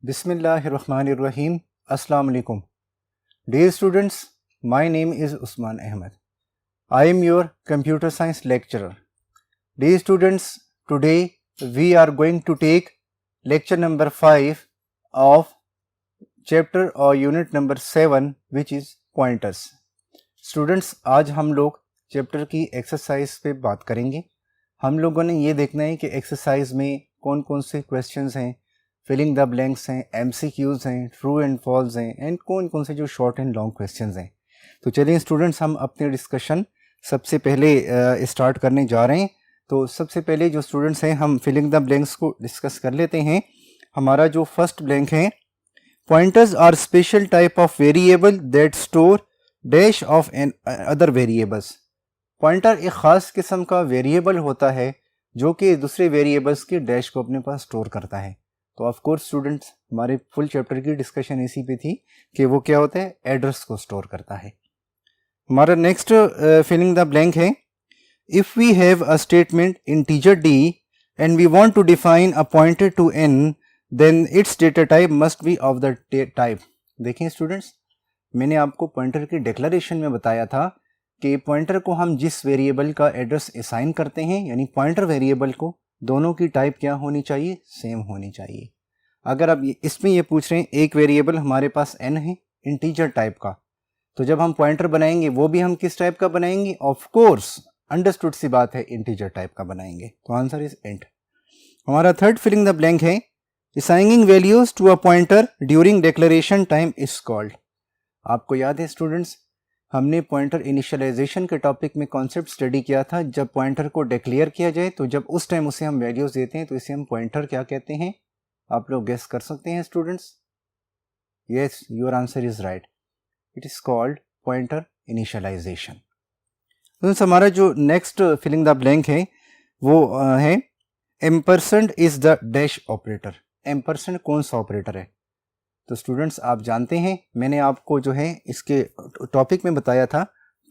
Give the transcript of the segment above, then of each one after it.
Bismillahirrahmanirrahim. Assalamu alaikum. Dear students, my name is Usman Ahmed. I am your computer science lecturer. Dear students, today we are going to take lecture number 5 of chapter or unit number 7 which is pointers. Students, आज हम लोग chapter की exercise पे बात करेंगे. हम लोगों ने ये देखना है कि एक्सरसाइज में कौन कौन से क्वेश्चंस हैं, फिलिंग द ब्लैंक्स हैं, एमसीक्यूज हैं, ट्रू एंड फॉल्स हैं एंड कौन कौन से जो शॉर्ट एंड लॉन्ग क्वेश्चंस हैं. तो चलिए स्टूडेंट्स, हम अपने डिस्कशन सबसे पहले स्टार्ट करने जा रहे हैं. तो सबसे पहले जो स्टूडेंट्स हैं, हम फिलिंग द ब्लैंक्स को डिस्कस कर लेते हैं. हमारा जो फर्स्ट ब्लैंक है, pointers are special type of variable that store dash of an other variables. Pointer एक ख़ास किस्म का वेरिएबल होता है जो कि दूसरे वेरिएबल्स के डैश को अपने पास स्टोर करता है. तो ऑफ कोर्स स्टूडेंट्स, हमारे फुल चैप्टर की डिस्कशन इसी पे थी कि वो क्या होता है, एड्रेस को स्टोर करता है. हमारा नेक्स्ट फिलिंग द ब्लैंक है, if we have a statement integer D and we want to define a pointer to an then it's data type must be of the type. देखें students, मैंने आपको pointer की declaration में बताया था कि pointer को हम जिस वेरिएबल का एड्रेस असाइन करते हैं, यानी पॉइंटर वेरिएबल को, दोनों की टाइप क्या होनी चाहिए, सेम होनी चाहिए. अगर आप इसमें ये पूछ रहे हैं, एक वेरिएबल हमारे पास n है इंटीजर टाइप का, तो जब हम पॉइंटर बनाएंगे वो भी हम किस टाइप का बनाएंगे, ऑफ कोर्स अंडरस्टूड सी बात है, इंटीजर टाइप का बनाएंगे. तो आंसर इज इंट. हमारा थर्ड फिलिंग द ब्लैंक है, assigning values to a pointer during declaration time is called. आपको याद है स्टूडेंट्स, हमने पॉइंटर इनिशियलाइजेशन के टॉपिक में कॉन्सेप्ट स्टडी किया था. जब पॉइंटर को डिक्लेयर किया जाए तो जब उस टाइम उसे हम वैल्यूज देते हैं तो इसे हम पॉइंटर क्या कहते हैं. आप लोग गेस कर सकते हैं students. Yes, your answer is right, it is called pointer initialization. तो हमारा जो नेक्स्ट फिलिंग द ब्लैंक है वो है, ampersand is the dash operator. Ampersand कौन सा ऑपरेटर है? तो स्टूडेंट्स, आप जानते हैं, मैंने आपको जो है इसके टॉपिक में बताया था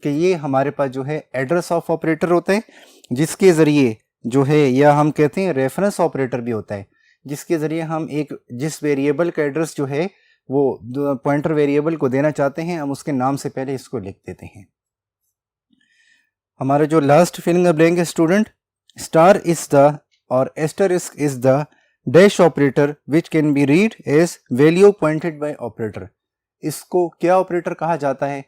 कि ये हमारे पास जो है एड्रेस ऑफ ऑपरेटर होता है, जिसके ज़रिए जो है, या हम कहते हैं रेफरेंस ऑपरेटर भी होता है, जिसके ज़रिए हम एक जिस वेरिएबल का एड्रेस जो है वो पॉइंटर वेरिएबल को देना चाहते हैं, हम उसके नाम से पहले इसको लिख देते हैं. हमारा जो लास्ट फिलिंग द ब्लैंक है स्टूडेंट, स्टार इज द और asterisk is the dash operator which can be read as value pointed by operator. इसको क्या ऑपरेटर कहा जाता है?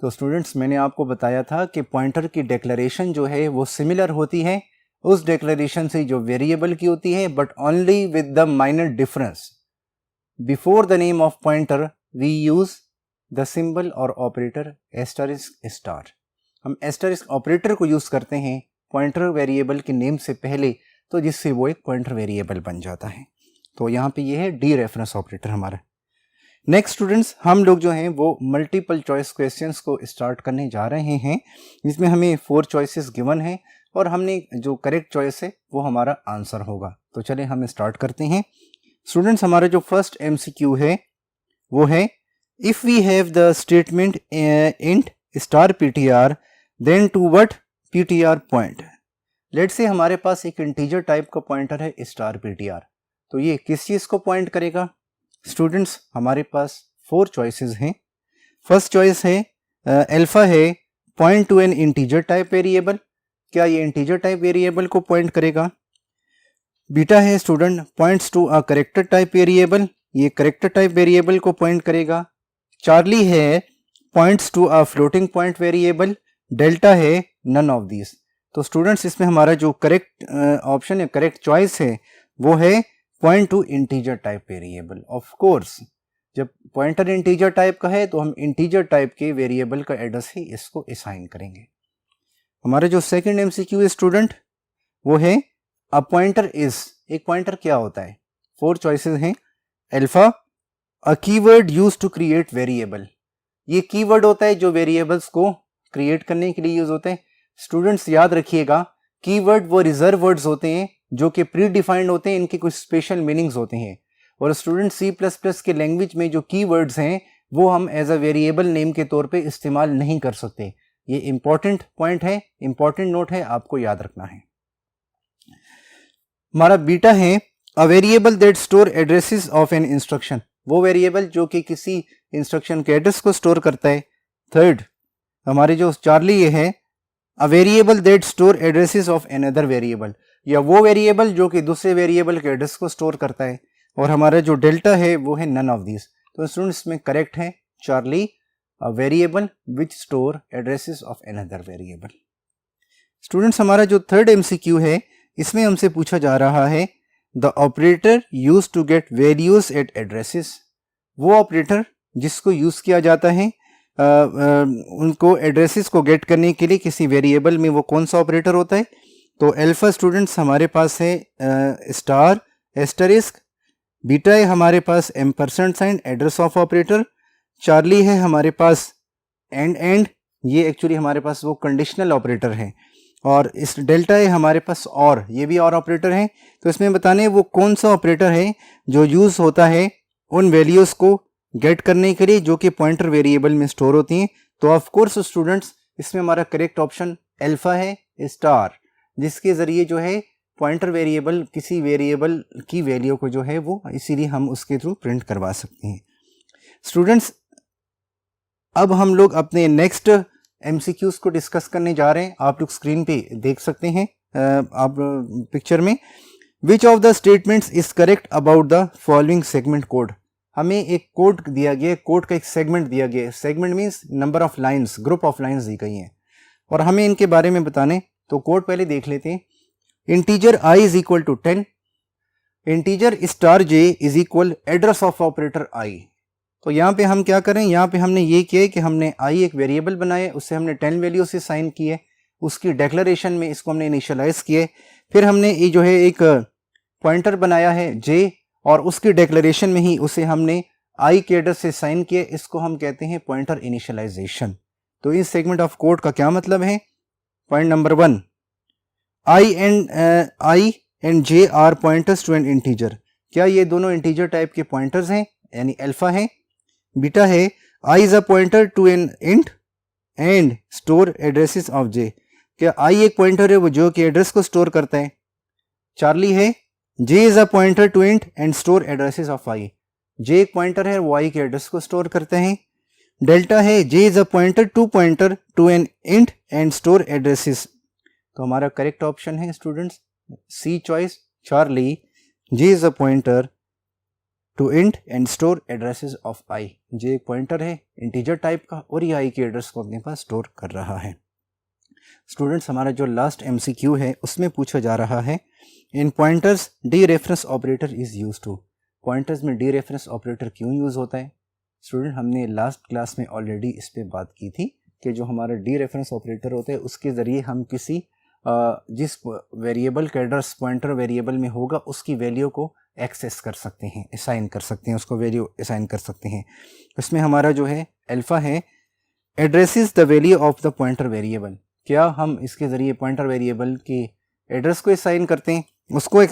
तो स्टूडेंट्स, मैंने आपको बताया था कि पॉइंटर की डिक्लेरेशन जो है वो सिमिलर होती है उस डिक्लेरेशन से जो वेरिएबल की होती है, but only with the minor difference. Before the name of pointer we use the symbol और ऑपरेटर एस्टरिस्क स्टार. हम एस्टरिस्क ऑपरेटर को यूज करते हैं पॉइंटर वेरिएबल के नेम से पहले, तो जिससे वो एक पॉइंटर वेरिएबल बन जाता है. तो यहाँ पे ये है डी रेफरेंस ऑपरेटर हमारा. नेक्स्ट स्टूडेंट्स, हम लोग जो हैं वो मल्टीपल चॉइस क्वेश्चंस को स्टार्ट करने जा रहे हैं, जिसमें हमें 4 चॉइसेस गिवन है और हमने जो करेक्ट चॉइस है वो हमारा आंसर होगा. तो चलिए हम स्टार्ट करते हैं. स्टूडेंट्स, हमारा जो फर्स्ट MCQ है वो है, if we have the statement int star PTR then to what PTR point. Let's say हमारे पास एक इंटीजर टाइप का पॉइंटर है स्टार PTR, तो ये किस चीज़ को पॉइंट करेगा? स्टूडेंट्स, हमारे पास 4 चॉइसेस हैं. फर्स्ट चॉइस है अल्फा है, point to an integer type variable. क्या ये इंटीजर टाइप वेरिएबल को पॉइंट करेगा? बीटा है student, points to a character type variable. ये कैरेक्टर टाइप वेरिएबल को पॉइंट करेगा. चार्ली है, points to a floating point variable. Delta है, नन ऑफ दीज. तो स्टूडेंट्स, इसमें हमारा जो करेक्ट ऑप्शन है, करेक्ट चॉइस है, वो है point to integer type variable. Of course, जब पॉइंटर इंटीजर टाइप का है तो हम इंटीजर टाइप के वेरिएबल का एड्रेस ही इसको असाइन करेंगे. हमारा जो सेकंड MCQ है स्टूडेंट वो है, अ पॉइंटर इज. एक पॉइंटर क्या होता है? 4 चॉइसेस हैं. Alpha, a keyword use to create variable. ये कीवर्ड होता है जो वेरिएबल्स को क्रिएट करने के लिए यूज होते हैं. स्टूडेंट्स, याद रखिएगा, कीवर्ड वो रिजर्व वर्ड्स होते हैं जो कि प्री डिफाइंड होते हैं, इनके कुछ स्पेशल मीनिंग्स होते हैं. और स्टूडेंट, C++ के लैंग्वेज में जो कीवर्ड्स हैं वो हम एज अ वेरिएबल नेम के तौर पे इस्तेमाल नहीं कर सकते. ये इंपॉर्टेंट पॉइंट है, इंपॉर्टेंट नोट है, आपको याद रखना है. हमारा बीटा है, a variable that store addresses of an instruction, वो वेरिएबल जो कि किसी इंस्ट्रक्शन के एड्रेस को स्टोर करता है। थर्ड हमारे जो चार्ली ये है, a variable that store addresses of another variable, या वो वेरिएबल जो कि दूसरे वेरिएबल के एड्रेस को स्टोर करता है। और हमारा जो डेल्टा है वो है नन ऑफ दिस। तो स्टूडेंट्स इसमें करेक्ट है Charlie, a variable which store addresses of another variable. Students हमारा जो थर्ड एमसीक्यू है इसमें हमसे पूछा जा रहा है the operator use to get values at addresses, वो ऑपरेटर जिसको यूज किया जाता है उनको एड्रेसेस को गेट करने के लिए किसी वेरिएबल में, वो कौन सा ऑपरेटर होता है। तो अल्फा स्टूडेंट्स हमारे पास है स्टार एस्टरिस्क, बीटा है हमारे पास ampersand sign address of operator, Charlie है हमारे पास एंड, ये एक्चुअली हमारे पास वो कंडीशनल ऑपरेटर है, और इस डेल्टा है हमारे पास और, ये भी और ऑपरेटर है। तो इसमें बताने वो कौन सा ऑपरेटर है जो यूज होता है उन वैल्यूज को गेट करने के लिए जो कि पॉइंटर वेरिएबल में स्टोर होती हैं। तो ऑफ कोर्स स्टूडेंट्स इसमें हमारा करेक्ट ऑप्शन अल्फा है स्टार, जिसके जरिए जो है पॉइंटर वेरिएबल किसी वेरिएबल की वैल्यू को जो है वो इसीलिए हम उसके थ्रू प्रिंट करवा सकते हैं। स्टूडेंट्स अब हम लोग अपने नेक्स्ट एमसीक्यूज को डिस्कस करने जा रहे हैं। आप लोग स्क्रीन पे देख सकते हैं आप पिक्चर में, which of the statements is correct about the following segment code. हमें एक कोड दिया गया है, कोड का एक सेगमेंट दिया गया है। Segment means number of lines, group of lines दी गई हैं और हमें इनके बारे में बताने। तो कोड पहले देख लेते हैं। Integer i is equal to 10, integer star j is equal address of operator i। तो यहाँ पे हम क्या करें, यहाँ पे हमने ये किया है कि हमने i एक वेरिएबल बनाया, उससे हमने 10 वैल्यू से साइन की है, उसकी डेक्लेरेशन में इसको हमने इनिशियलाइज किए। फिर हमने ये जो है एक पॉइंटर बनाया है j, और उसकी डेक्लेरेशन में ही उसे हमने i के एड्रेस से साइन किए, इसको हम कहते हैं पॉइंटर इनिशियलाइजेशन। तो इस सेगमेंट ऑफ कोड का क्या मतलब है। Point number 1, i and j are pointers to an integer. क्या ये दोनों इंटीजर टाइप के पॉइंटर्स हैं, यानी अल्फा है। बीटा है i is a pointer to an int and store addresses of j। क्या i एक पॉइंटर है वो जो कि एड्रेस को स्टोर करता है। चार्ली है j is a pointer to int and store addresses of i। j एक पॉइंटर है वो i के एड्रेस को स्टोर करते हैं। डेल्टा है j is a pointer to an int and store addresses. तो हमारा करेक्ट ऑप्शन है students C choice, Charlie, j is a pointer to int and store addresses of i। j एक pointer है integer type का और ये i के address को अपने पास स्टोर कर रहा है। स्टूडेंट्स हमारा जो लास्ट MCQ है उसमें पूछा जा रहा है, in pointers dereference operator is use to. Pointers में डी रेफरेंस ऑपरेटर क्यों यूज होता है। स्टूडेंट हमने लास्ट क्लास में ऑलरेडी इस पर बात की थी कि जो हमारा डी रेफरेंस ऑपरेटर होता है उसके ज़रिए हम किसी जिस वेरिएबल का एड्रेस पॉइंटर वेरिएबल में होगा उसकी वैल्यू को एक्सेस कर सकते हैं, असाइन कर सकते हैं, उसको वैल्यू असाइन कर सकते हैं। इसमें हमारा जो है अल्फा है addresses the value of the pointer variable. क्या हम इसके ज़रिए पॉइंटर वेरिएबल के एड्रेस को असाइन करते हैं, उसको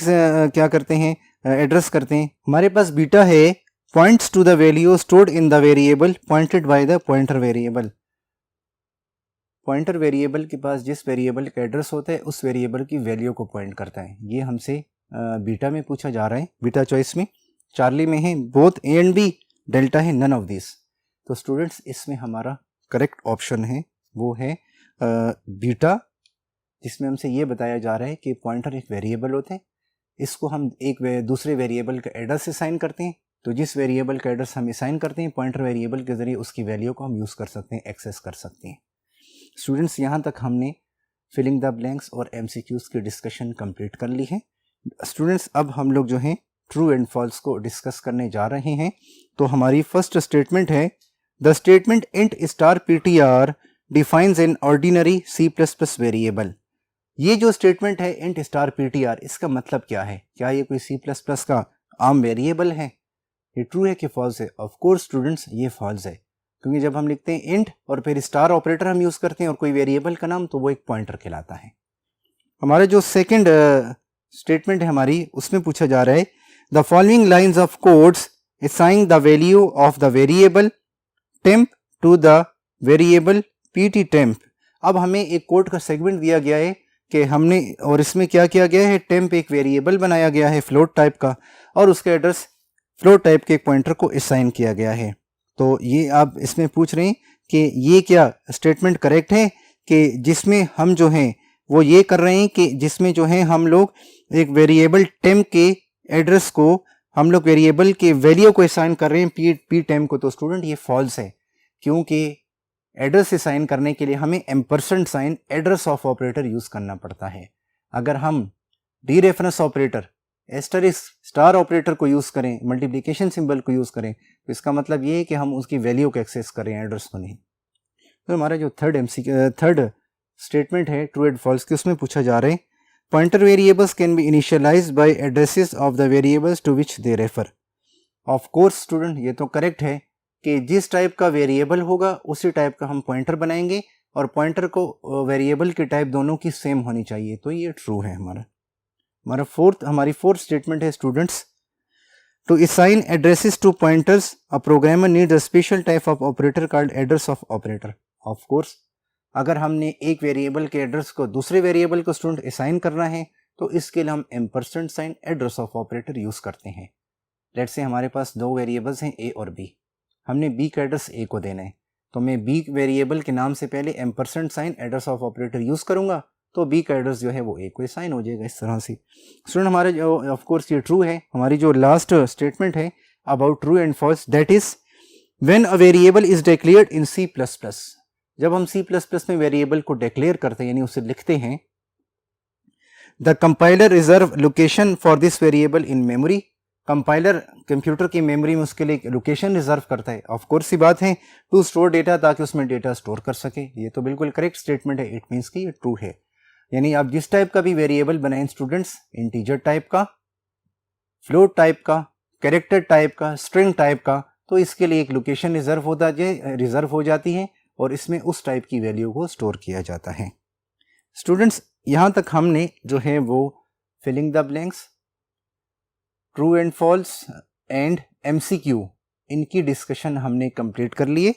क्या करते हैं, एड्रेस करते हैं। हमारे पास बीटा है points to the value stored in the variable pointed by the pointer variable. Pointer variable के पास जिस वेरिएबल का एड्रेस होता है उस वेरिएबल की वैल्यू को पॉइंट करता है। ये हमसे बीटा में पूछा जा रहा है, बीटा चॉइस में। चार्ली में है both A and B, delta है नन ऑफ दिस। तो स्टूडेंट्स इसमें हमारा करेक्ट ऑप्शन है वो है बीटा, जिसमें हमसे ये बताया जा रहा है कि पॉइंटर एक वेरिएबल होते हैं, इसको हम एक दूसरे वेरिएबल का एड्रेस असाइन करते हैं। तो जिस वेरिएबल का एड्रेस हम असाइन करते हैं पॉइंटर वेरिएबल के ज़रिए उसकी वैल्यू को हम यूज़ कर सकते हैं, एक्सेस कर सकते हैं। स्टूडेंट्स यहाँ तक हमने फिलिंग द ब्लैंक्स और MCQs की डिस्कशन कंप्लीट कर ली है। स्टूडेंट्स अब हम लोग जो हैं ट्रू एंड फॉल्स को डिस्कस करने जा रहे हैं। तो हमारी फर्स्ट स्टेटमेंट है, the statement int star ptr defines an ordinary C++ variable. ये जो स्टेटमेंट है इंट स्टार ptr, इसका मतलब क्या है। क्या ये कोई C++ का आम वेरिएबल है। ये ट्रू है कि फॉल्स है। ऑफ कोर्स स्टूडेंट्स ये फॉल्स है, क्योंकि जब हम लिखते हैं इंट और फिर स्टार ऑपरेटर हम यूज़ करते हैं और कोई वेरिएबल का नाम, तो वो एक पॉइंटर कहलाता है। हमारा जो सेकंड स्टेटमेंट है हमारी, उसमें पूछा जा रहा है, the following lines of codes assign the value of the variable temp to the variable pt temp। अब हमें एक कोड का सेगमेंट दिया गया है कि हमने, और इसमें क्या किया गया है, टेम्प एक वेरिएबल बनाया गया है फ्लोट टाइप का, और उसका एड्रेस फ्लोट टाइप के एक पॉइंटर को असाइन किया गया है। तो ये आप इसमें पूछ रहे हैं कि ये क्या स्टेटमेंट करेक्ट है कि जिसमें हम जो हैं वो ये कर रहे हैं कि जिसमें जो है हम लोग एक वेरिएबल टेम्प के एड्रेस को हम लोग वेरिएबल के वैल्यू को असाइन कर रहे हैं पी टेम्प को। तो स्टूडेंट ये फॉल्स है, क्योंकि एड्रेस असाइन करने के लिए हमें ampersand sign address of operator use करना पड़ता है। अगर हम dereference operator asterisk star operator को यूज करें, मल्टीप्लिकेशन सिंबल को यूज करें, तो इसका मतलब ये है कि हम उसकी वैल्यू को एक्सेस करें, एड्रेस को नहीं। तो हमारा जो थर्ड स्टेटमेंट है ट्रू एंड फॉल्स की, उसमें पूछा जा रहा है pointer variables can be initialized by addresses of the variables to which they refer. Of course student ये तो करेक्ट है कि जिस टाइप का वेरिएबल होगा उसी टाइप का हम पॉइंटर बनाएंगे, और पॉइंटर को वेरिएबल की टाइप दोनों की सेम होनी चाहिए। तो ये ट्रू है हमारी फोर्थ स्टेटमेंट है students, to assign addresses to pointers a programmer needs a special type of operator called address of operator. Of course अगर हमने एक वेरिएबल के एड्रेस को दूसरे वेरिएबल को स्टूडेंट असाइन करना है तो इसके लिए हम ampersand sign address of operator use करते हैं। लेट्स से हमारे पास दो वेरिएबल्स हैं ए और बी, हमने बी का एड्रेस ए को देना है, तो मैं बी वेरिएबल के नाम से पहले ampersand sign address of operator use करूंगा, तो बी का एड्रेस जो है वो ए को असाइन हो जाएगा इस तरह से। स्टूडेंट हमारे जो ऑफ कोर्स ये ट्रू है। हमारी जो लास्ट स्टेटमेंट है about true and false, that is when a variable is declared in C plus plus. जब हम सी प्लस प्लस में वेरिएबल को डिक्लेयर करते हैं यानी उसे लिखते हैं, the compiler reserve location for this variable in memory. Compiler computer की मेमोरी में उसके लिए लोकेशन रिजर्व करता है। ऑफ कोर्स सी बात है, टू स्टोर डेटा, ताकि उसमें डेटा स्टोर कर सके। ये तो बिल्कुल करेक्ट स्टेटमेंट है, इट मीन्स कि ये ट्रू है। यानी आप जिस टाइप का भी वेरिएबल बनाएं स्टूडेंट्स, इंटीजर टाइप का, फ्लोट टाइप का, कैरेक्टर टाइप का, स्ट्रिंग टाइप का, तो इसके लिए एक लोकेशन रिजर्व हो जाती है और इसमें उस टाइप की वैल्यू को स्टोर किया जाता है। स्टूडेंट्स यहाँ तक हमने जो है वो filling the blanks, true and false and MCQ, इनकी डिस्कशन हमने कंप्लीट कर लिए।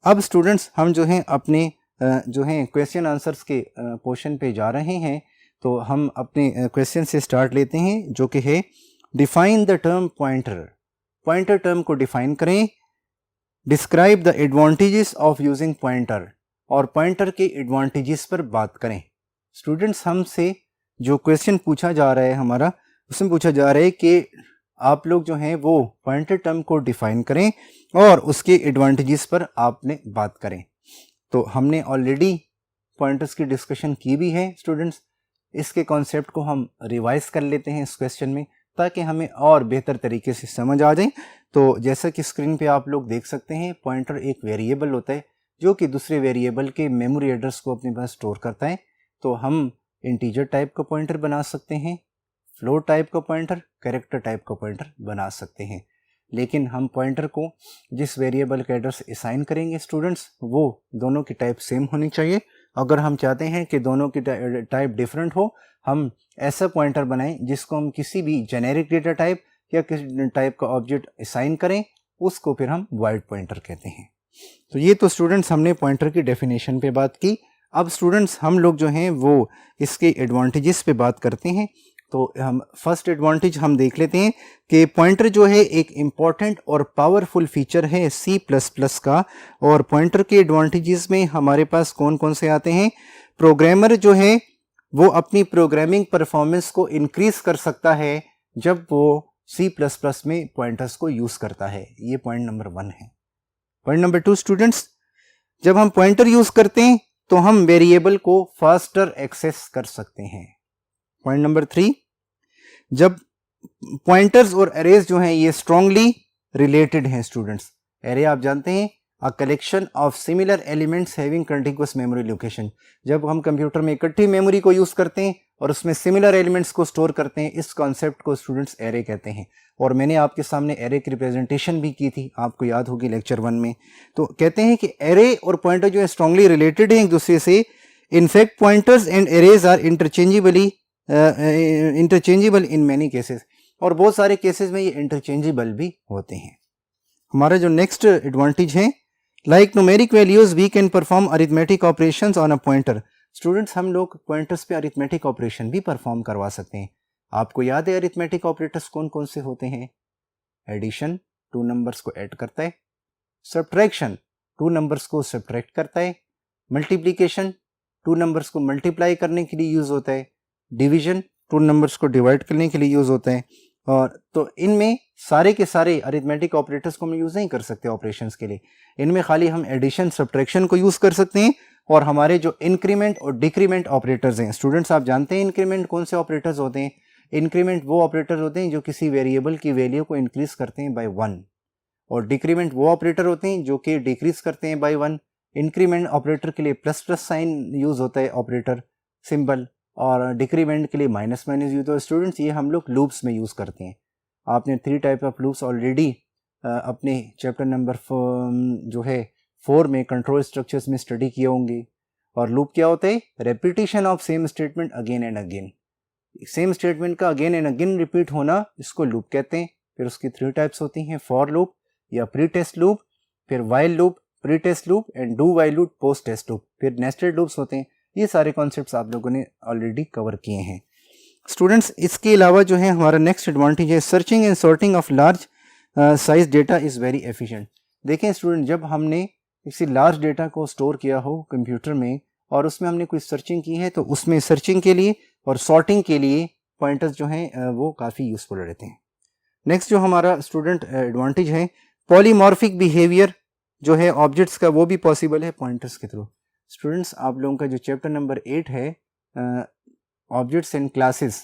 अब स्टूडेंट्स हम जो हैं अपने जो हैं क्वेश्चन आंसर्स के पोर्शन पे जा रहे हैं। तो हम अपने क्वेश्चन से स्टार्ट लेते हैं, जो कि है define the term pointer. Pointer term को डिफाइन करें। Describe the advantages of using pointer, और पॉइंटर के एडवांटेजेस पर बात करें। स्टूडेंट्स हमसे जो क्वेश्चन पूछा जा रहा है हमारा, उसमें पूछा जा रहा है कि आप लोग जो हैं वो पॉइंटर टर्म को डिफाइन करें और उसके एडवांटेजेस पर आपने बात करें। तो हमने ऑलरेडी पॉइंटर्स की डिस्कशन की भी है स्टूडेंट्स। इसके कॉन्सेप्ट को हम रिवाइज कर लेते हैं इस क्वेश्चन में, ताकि हमें और बेहतर तरीके से समझ आ जाए। तो जैसा कि स्क्रीन पे आप लोग देख सकते हैं, पॉइंटर एक वेरिएबल होता है जो कि दूसरे वेरिएबल के मेमोरी एड्रेस को अपने पास स्टोर करता है। तो हम इंटीजर टाइप का पॉइंटर बना सकते हैं, फ्लोट टाइप का पॉइंटर, कैरेक्टर टाइप का पॉइंटर बना सकते हैं। लेकिन हम पॉइंटर को जिस वेरिएबल का एड्रेस असाइन करेंगे स्टूडेंट्स, वो दोनों की टाइप सेम होनी चाहिए। अगर हम चाहते हैं कि दोनों की टाइप डिफरेंट हो, हम ऐसा पॉइंटर बनाएं जिसको हम किसी भी जेनेरिक डेटा टाइप या किसी टाइप का ऑब्जेक्ट असाइन करें, उसको फिर हम वॉइड पॉइंटर कहते हैं। तो ये तो स्टूडेंट्स हमने पॉइंटर की डेफिनेशन पे बात की। अब स्टूडेंट्स हम लोग जो हैं वो इसके एडवांटेजेस पे बात करते हैं। तो हम फर्स्ट एडवांटेज हम देख लेते हैं कि पॉइंटर जो है एक इम्पॉर्टेंट और पावरफुल फीचर है सी प्लस प्लस का। और पॉइंटर के एडवांटेजेस में हमारे पास कौन कौन से आते हैं? प्रोग्रामर जो है वो अपनी प्रोग्रामिंग परफॉर्मेंस को इंक्रीज कर सकता है जब वो सी प्लस प्लस में पॉइंटर्स को यूज करता है। ये पॉइंट नंबर 1 है। पॉइंट नंबर 2 स्टूडेंट्स, जब हम पॉइंटर यूज करते हैं तो हम वेरिएबल को फास्टर एक्सेस कर सकते हैं। पॉइंट नंबर 3, जब पॉइंटर्स और एरेज जो हैं ये स्ट्रांगली रिलेटेड हैं स्टूडेंट्स। एरे आप जानते हैं a collection of similar elements having continuous memory location. जब हम कंप्यूटर में इकट्ठी मेमोरी को यूज करते हैं और उसमें सिमिलर एलिमेंट्स को स्टोर करते हैं, इस कॉन्सेप्ट को स्टूडेंट्स एरे कहते हैं। और मैंने आपके सामने एरे की रिप्रेजेंटेशन भी की थी, आपको याद होगी लेक्चर 1 में। तो कहते हैं कि एरे और पॉइंटर जो है स्ट्रांगली रिलेटेड हैं एक दूसरे से। In fact pointers and arrays are interchangeable in many cases, और बहुत सारे केसेस में ये इंटरचेंजेबल भी होते हैं। हमारा जो नेक्स्ट एडवांटेज है, like numeric values we can perform arithmetic operations on a pointer. Students हम लोग पॉइंटर्स पे अरिथमेटिक ऑपरेशन भी परफॉर्म करवा सकते हैं। आपको याद है अरिथमेटिक ऑपरेटर्स कौन कौन से होते हैं? एडिशन, 2 नंबर्स को ऐड करता है। सब्ट्रैक्शन, 2 नंबर्स को सब्ट्रैक्ट करता है। मल्टीप्लिकेशन, 2 नंबर्स को मल्टीप्लाई करने के लिए यूज होता है। डिवीजन, 2 नंबर्स को डिवाइड करने के लिए यूज होता है। और तो इनमें सारे के सारे अरिथमेटिक ऑपरेटर्स को हम यूज नहीं कर सकते ऑपरेशंस के लिए। इनमें खाली हम एडिशन सब्ट्रैक्शन को यूज कर सकते हैं। और हमारे जो इंक्रीमेंट और डिक्रीमेंट ऑपरेटर्स हैं, स्टूडेंट्स आप जानते हैं इंक्रीमेंट कौन से ऑपरेटर्स होते हैं? इंक्रीमेंट वो ऑपरेटर होते हैं जो किसी वेरिएबल की वैल्यू को इंक्रीज करते हैं बाय 1, और डिक्रीमेंट वो ऑपरेटर होते हैं जो कि डिक्रीज करते हैं बाय 1। इंक्रीमेंट ऑपरेटर के लिए प्लस प्लस साइन यूज होता है ऑपरेटर सिंबल, और डिक्रीमेंट के लिए माइनस माइनस यूज होता है। स्टूडेंट्स ये हम लोग लूप्स में यूज करते हैं। आपने 3 टाइप ऑफ लूप्स ऑलरेडी अपने चैप्टर नंबर जो है 4 में कंट्रोल स्ट्रक्चर्स में स्टडी किए होंगे। और लूप क्या होता है? Repetition of same statement again and again. Same statement का अगेन एंड अगेन रिपीट होना, इसको लूप कहते हैं। फिर उसकी 3 टाइप्स होती हैं, फॉर लूप या प्री टेस्ट लूप, फिर while loop, pre test loop and do while loop, post test loop, फिर नेस्टेड लूप्स होते हैं। ये सारे कॉन्सेप्ट्स आप लोगों ने ऑलरेडी कवर किए हैं। स्टूडेंट्स इसके अलावा जो है हमारा नेक्स्ट एडवांटेज है searching and sorting of large size data is very efficient. देखें स्टूडेंट, जब हमने किसी लार्ज डेटा को स्टोर किया हो कंप्यूटर में और उसमें हमने कोई सर्चिंग की है, तो उसमें सर्चिंग के लिए और सॉर्टिंग के लिए पॉइंटर्स जो हैं वो काफ़ी यूजफुल रहते हैं। नेक्स्ट जो हमारा स्टूडेंट एडवांटेज है, पॉलीमॉर्फिक बिहेवियर जो है ऑब्जेक्ट्स का, वो भी पॉसिबल है पॉइंटर्स के थ्रू। स्टूडेंट्स आप लोगों का जो चैप्टर नंबर 8 है ऑब्जेक्ट्स एंड क्लासेस,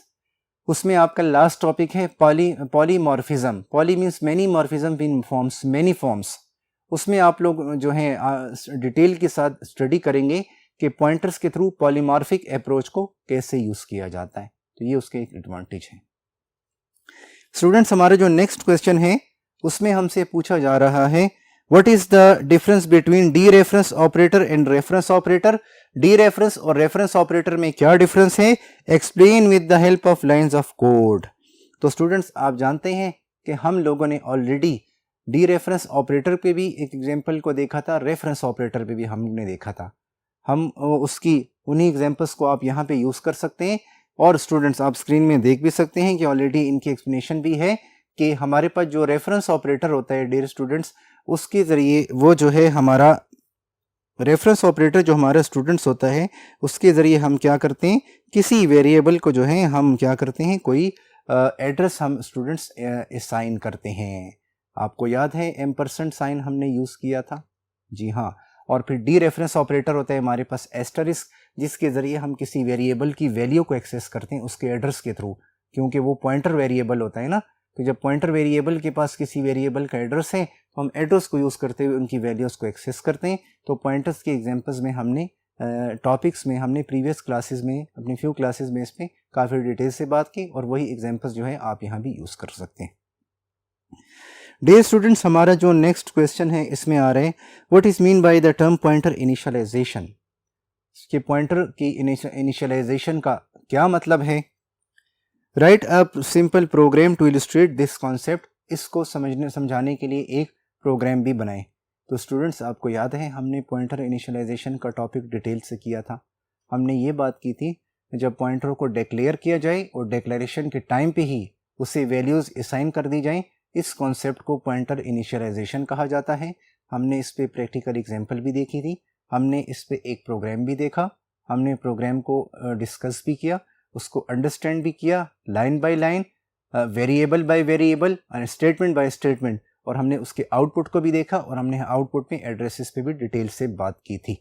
उसमें आपका लास्ट टॉपिक है polymorphism. Poly means many, morphism in forms, many forms. उसमें आप लोग जो है डिटेल के साथ स्टडी करेंगे कि पॉइंटर्स के थ्रू पॉलीमॉर्फिक अप्रोच को कैसे यूज किया जाता है। तो ये उसके एक एडवांटेज है। स्टूडेंट्स हमारा जो नेक्स्ट क्वेश्चन है उसमें हमसे पूछा जा रहा है, what is the difference between D reference operator and reference operator? D reference और रेफरेंस ऑपरेटर में क्या डिफरेंस है? Explain with the help of lines of code. तो स्टूडेंट्स आप जानते हैं कि हम लोगों ने ऑलरेडी डी रेफरेंस ऑपरेटर पे भी एक एग्जाम्पल को देखा था, रेफरेंस ऑपरेटर पे भी हमने देखा था। हम उसकी उन्हीं एग्जाम्पल्स को आप यहाँ पे यूज कर सकते हैं। और स्टूडेंट्स आप स्क्रीन में देख भी सकते हैं कि ऑलरेडी इनकी एक्सप्लेनेशन भी है कि हमारे पास जो रेफरेंस ऑपरेटर होता है डियर स्टूडेंट्स, उसके ज़रिए वो जो है हमारा रेफरेंस ऑपरेटर जो हमारा स्टूडेंट्स होता है उसके ज़रिए हम क्या करते हैं, किसी वेरिएबल को जो है हम क्या करते हैं, कोई एड्रेस हम स्टूडेंट्स असाइन करते हैं। आपको याद है एम्परसेंट साइन हमने यूज़ किया था? जी हाँ। और फिर डी रेफरेंस ऑपरेटर होता है हमारे पास एस्टरिस्क, जिसके ज़रिए हम किसी वेरिएबल की वैल्यू को एक्सेस करते हैं उसके एड्रेस के थ्रू, क्योंकि वो पॉइंटर वेरिएबल होता है ना। तो जब पॉइंटर वेरिएबल के पास किसी वेरिएबल का एड्रेस है तो हम एड्रेस को यूज़ करते हुए उनकी वैल्यूज़ को एक्सेस करते हैं। तो पॉइंटर्स के एग्जांपल्स में हमने टॉपिक्स में हमने प्रीवियस क्लासेस में अपनी फ्यू क्लासेस में इस पर काफ़ी डिटेल से बात की, और वही एग्जांपल्स जो है आप यहाँ भी यूज़ कर सकते हैं। डियर स्टूडेंट्स हमारा जो नेक्स्ट क्वेश्चन है इसमें आ रहा है, what is mean by the term pointer initialization? कि पॉइंटर की इनिशियलाइजेशन का क्या मतलब है? Write a simple program to illustrate this concept. इसको समझाने के लिए एक प्रोग्राम भी बनाएं। तो स्टूडेंट्स आपको याद है हमने पॉइंटर इनिशियलाइजेशन का टॉपिक डिटेल से किया था। हमने ये बात की थी जब पॉइंटर को डिक्लेयर किया जाए और डिक्लेरेशन के टाइम पे ही उसे वैल्यूज़ असाइन कर दी जाएं, इस कॉन्सेप्ट को पॉइंटर इनिशियलाइजेशन कहा जाता है। हमने इस पे प्रैक्टिकल एग्जांपल भी देखी थी, हमने इस पे एक प्रोग्राम भी देखा, हमने प्रोग्राम को डिस्कस भी किया, उसको अंडरस्टैंड भी किया line by line, variable by variable, statement by statement, और हमने उसके आउटपुट को भी देखा और हमने आउटपुट में एड्रेसेस पे भी डिटेल से बात की थी।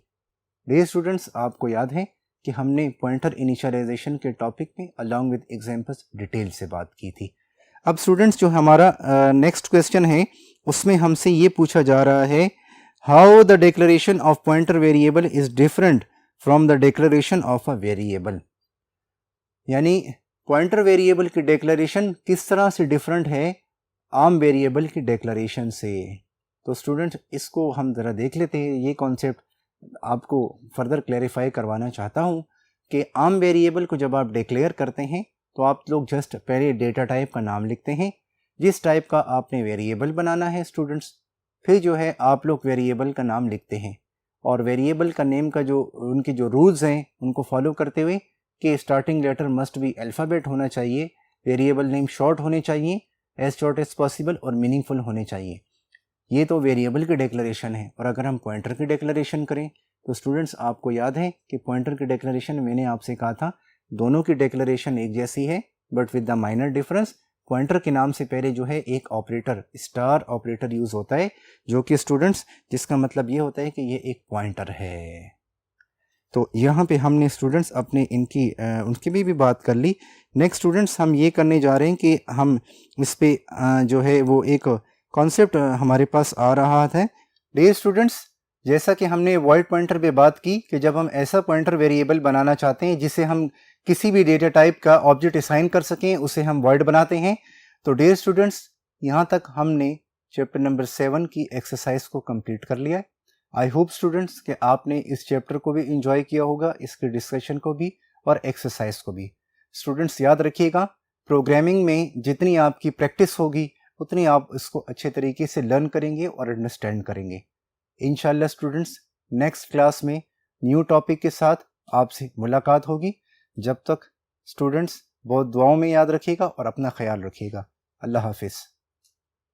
डियर स्टूडेंट्स आपको याद है कि हमने पॉइंटर इनिशियलाइजेशन के टॉपिक में अलॉन्ग विद एग्जांपल्स डिटेल से बात की थी। अब स्टूडेंट्स जो हमारा नेक्स्ट क्वेश्चन है उसमें हमसे ये पूछा जा रहा है, how the declaration of pointer variable is different from the declaration of a variable. यानी पॉइंटर वेरिएबल की डिक्लेरेशन किस तरह से डिफरेंट है आम वेरिएबल की डिक्लेरेशन से। तो स्टूडेंट्स इसको हम ज़रा देख लेते हैं। ये कॉन्सेप्ट आपको फर्दर क्लैरिफाई करवाना चाहता हूँ कि आम वेरिएबल को जब आप डिक्लेयर करते हैं तो आप लोग जस्ट पहले डेटा टाइप का नाम लिखते हैं, जिस टाइप का आपने वेरिएबल बनाना है स्टूडेंट्स, फिर जो है आप लोग वेरिएबल का नाम लिखते हैं और वेरिएबल का नेम का जो उनके जो रूल्स हैं उनको फॉलो करते हुए कि starting letter must be alphabet होना चाहिए, वेरिएबल नेम शॉर्ट होने चाहिए, एज शॉर्ट एज पॉसिबल और मीनिंगफुल होने चाहिए। ये तो वेरिएबल की डिक्लेरेशन है। और अगर हम पॉइंटर की डिक्लेरेशन करें तो स्टूडेंट्स आपको याद है कि पॉइंटर की डिक्लेरेशन मैंने आपसे कहा था दोनों की डिक्लेरेशन एक जैसी है, but with the minor difference pointer के नाम से पहले जो है एक ऑपरेटर स्टार ऑपरेटर यूज होता है, जो कि स्टूडेंट्स जिसका मतलब ये होता है कि ये एक पॉइंटर है। तो यहाँ पे हमने स्टूडेंट्स अपने इनकी उनकी भी बात कर ली। नेक्स्ट स्टूडेंट्स हम ये करने जा रहे हैं कि हम इस पे जो है वो एक कॉन्सेप्ट हमारे पास आ रहा है। डियर स्टूडेंट्स, जैसा कि हमने वॉइड पॉइंटर पे बात की कि जब हम ऐसा पॉइंटर वेरिएबल बनाना चाहते हैं जिसे हम किसी भी डेटा टाइप का ऑब्जेक्ट असाइन कर सकें, उसे हम वॉइड बनाते हैं। तो डियर स्टूडेंट्स, यहाँ तक हमने चैप्टर नंबर 7 की एक्सरसाइज को कंप्लीट कर लिया है। आई होप स्टूडेंट्स कि आपने इस चैप्टर को भी इंजॉय किया होगा, इसके डिस्कशन को भी और एक्सरसाइज को भी। स्टूडेंट्स याद रखिएगा, प्रोग्रामिंग में जितनी आपकी प्रैक्टिस होगी उतनी आप इसको अच्छे तरीके से लर्न करेंगे और अंडरस्टैंड करेंगे। इंशाल्लाह स्टूडेंट्स, नेक्स्ट क्लास में न्यू टॉपिक के साथ आपसे मुलाकात होगी। जब तक स्टूडेंट्स बहुत दुआओं में याद रखिएगा और अपना ख्याल रखिएगा। अल्लाह हाफिज़।